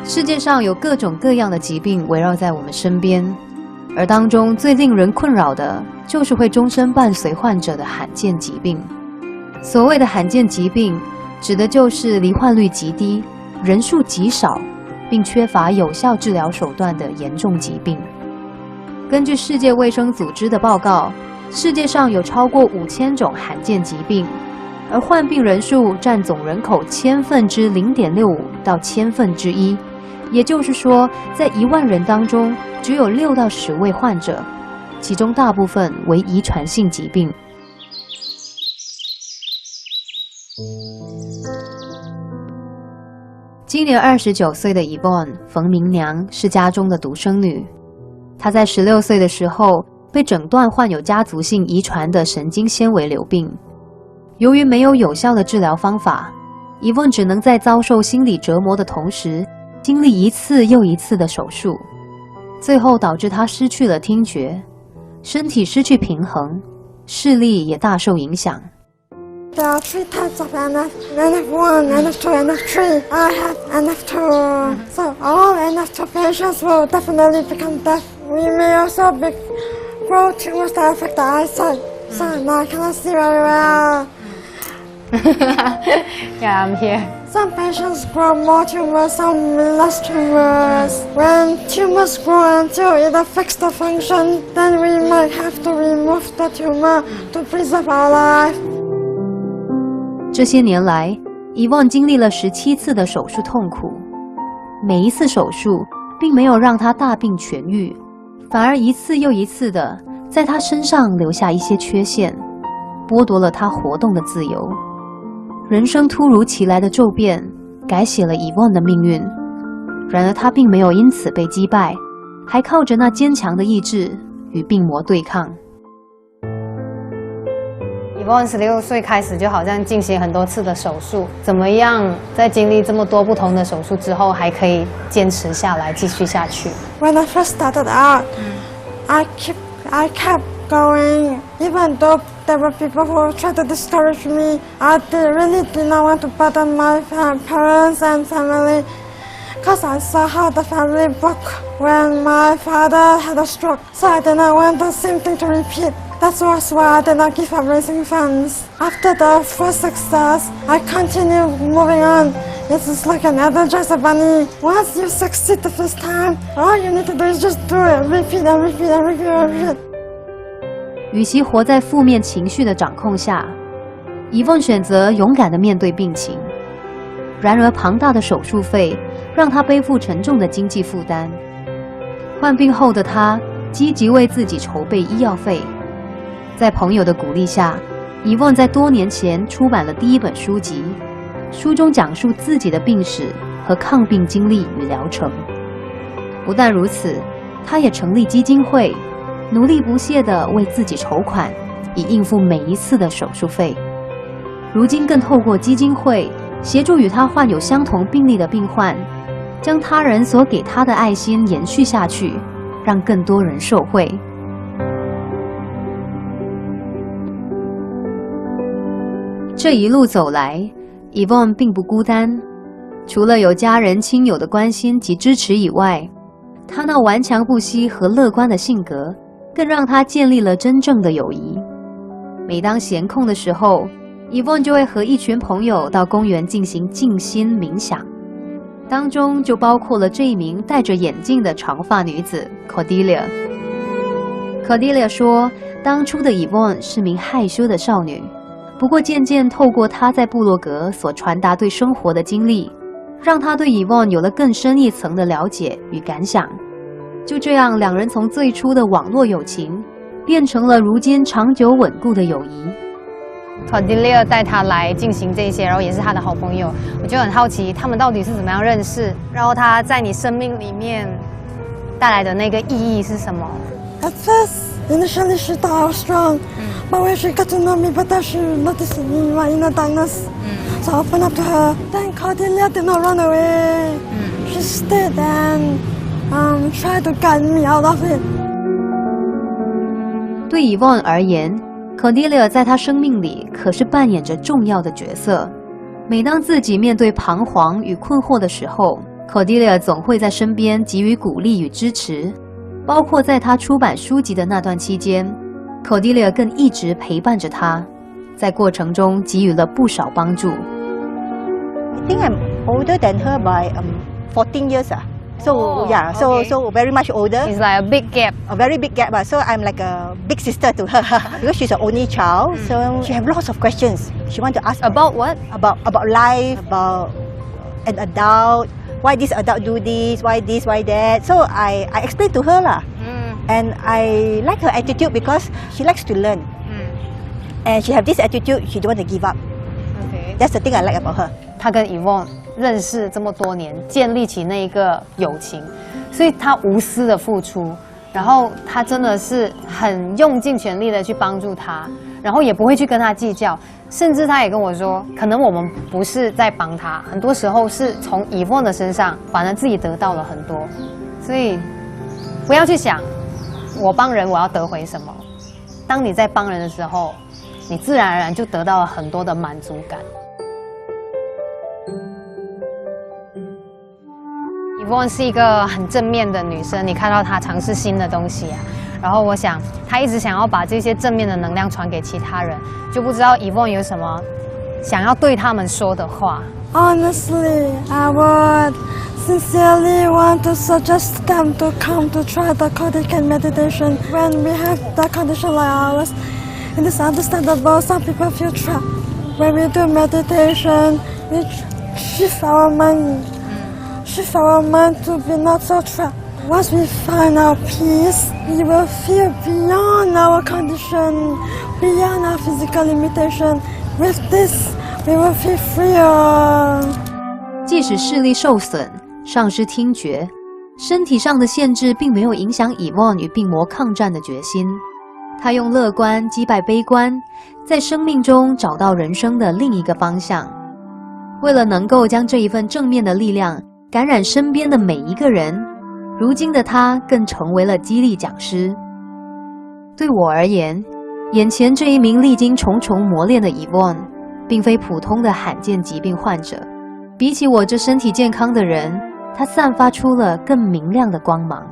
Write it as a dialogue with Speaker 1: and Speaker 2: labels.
Speaker 1: 世界上有各种各样的疾病围绕在我们身边，而当中最令人困扰的就是会终身伴随患者的罕见疾病。所谓的罕见疾病，指的就是罹患率极低、人数极少，并缺乏有效治疗手段的严重疾病。根据世界卫生组织的报告，世界上有超过5000种罕见疾病，而患病人数占总人口0.65%到1/1000，也就是说，在1万人当中，只有6到10位患者，其中大部分为遗传性疾病。今年29岁的 Yvonne 冯明娘是家中的独生女，她在16岁的时候被诊断患有家族性遗传的神经纤维瘤病。由于没有有效的治疗方法， Yvonne 只能在遭受心理折磨的同时，经历一次又一次的手术，最后导致她失去了听觉，身体失去平衡，视力也大受影响。
Speaker 2: There are 3 types of NF, NF1, NF2, NF3. I have NF2. So all NF2 patients will definitely become deaf. We may also grow tumors that affect the eyesight. So now I cannot see very well.
Speaker 3: Yeah, I'm here.
Speaker 2: Some patients grow more tumors, some less tumors. When tumors grow until it affects the function, then we might have to remove the tumor to preserve our life.
Speaker 1: 这些年来，Yvonne经历了17次的手术痛苦，每一次手术并没有让她大病痊愈，反而一次又一次的在她身上留下一些缺陷，剥夺了她活动的自由。人生突如其来的骤变，改写了Yvonne的命运。然而她并没有因此被击败，还靠着那坚强的意志与病魔对抗。
Speaker 3: Yvonne 16岁开始就好像进行很多次的手术，怎么样在经历这么多不同的手术之后，还可以坚持下来，继续下去
Speaker 2: When I first started out, I kept going, even though there were people who tried to discourage me. I really did not want to burden my parents and family, because I saw how the family broke when my father had a stroke. So I did not want the same thing to repeat. That was why I did not give up raising funds. After the first success, I continued moving on. It's just like an Energizer bunny. Once you succeed the first time, all you need to do is just do it, repeat and repeat and repeat and repeat.
Speaker 1: 与其活在负面情绪的掌控下，Yvonne选择勇敢地面对病情。然而，庞大的手术费让她背负沉重的经济负担。患病后的她积极为自己筹备医药费。在朋友的鼓励下，Yvonne在多年前出版了第1本书籍，书中讲述自己的病史和抗病经历与疗程。不但如此，她也成立基金会，努力不懈地为自己筹款，以应付每一次的手术费。如今更透过基金会协助与她患有相同病例的病患，将他人所给她的爱心延续下去，让更多人受惠。这一路走来，Yvonne并不孤单，除了有家人亲友的关心及支持以外，她那顽强不息和乐观的性格，更让她建立了真正的友谊。每当闲空的时候，Yvonne就会和一群朋友到公园进行静心冥想，当中就包括了这一名戴着眼镜的长发女子 Cordelia。Cordelia 说，当初的Yvonne是名害羞的少女，不过渐渐透过她在部落格所传达对生活的经历，让她对Yvonne有了更深一层的了解与感想。就这样，两人从最初的网络友情，变成了如今长久稳固的友谊。
Speaker 3: Cordelia 带他来进行这些，然后也是他的好朋友，我就很好奇他们到底是怎么样认识，然后他在你生命里面带来的那个意义是什么？
Speaker 2: At first, initially she thought I was strong, but when she got to know me better, she noticed me my inner darkness. So I opened up to her. Then Cordelia did not run away. She stayed and tried to guide me out of it.
Speaker 1: 对Yvonne而言，Cordelia 在她生命里可是扮演着重要的角色。每当自己面对彷徨与困惑的时候 Cordelia 总会在身边给予鼓励与支持，包括在他出版书籍的那段期间 ，Cordelia 更一直陪伴着他，在过程中给予了不少帮助。
Speaker 4: I think I'm older than her by 14 years. So yeah,
Speaker 3: okay.
Speaker 4: so very much older.
Speaker 3: It's like a big gap.
Speaker 4: A very big gap. So I'm like a big sister to her because she's the only child. So she have lots of questions. She want to ask
Speaker 3: About what?
Speaker 4: about life, about an adult. Why this adult do this? Why this? Why that? So I explained to her lah. And I like her attitude because she likes to learn. And she have this attitude. She don't want to give up.
Speaker 3: Okay.
Speaker 4: That's the thing I like about her.
Speaker 3: 他跟 Yvonne 认识这么多年，建立起那一个友情，所以他无私的付出，然后他真的是很用尽全力的去帮助他，然后也不会去跟他计较，甚至他也跟我说，可能我们不是在帮他，很多时候是从 Yvonne 的身上，反而自己得到了很多，所以不要去想我帮人我要得回什么，当你在帮人的时候，你自然而然就得到了很多的满足感。Yvonne 是一个很正面的女生，你看到她尝试新的东西啊，然后我想她一直想要把这些正面的能量传给其他人，就不知道 Yvonne 有什么想要对他们说的话。
Speaker 2: Honestly, I would sincerely want to suggest them to come to try the Kodokan meditation. When we have the condition like ours, it is understandable some people feel trapped. When we do meditation, we shift our mind to be not so trapped. Once we find our peace, we will feel beyond our condition, beyond our physical limitation. With this, we will feel freer.
Speaker 1: 即使视力受损、丧失听觉，身体上的限制并没有影响Yvonne与病魔抗战的决心。她用乐观击败悲观，在生命中找到人生的另一个方向。为了能够将这一份正面的力量感染身边的每一个人，如今的她更成为了激励讲师。对我而言，眼前这一名历经重重磨练的Yvonne，并非普通的罕见疾病患者。比起我这身体健康的人，她散发出了更明亮的光芒。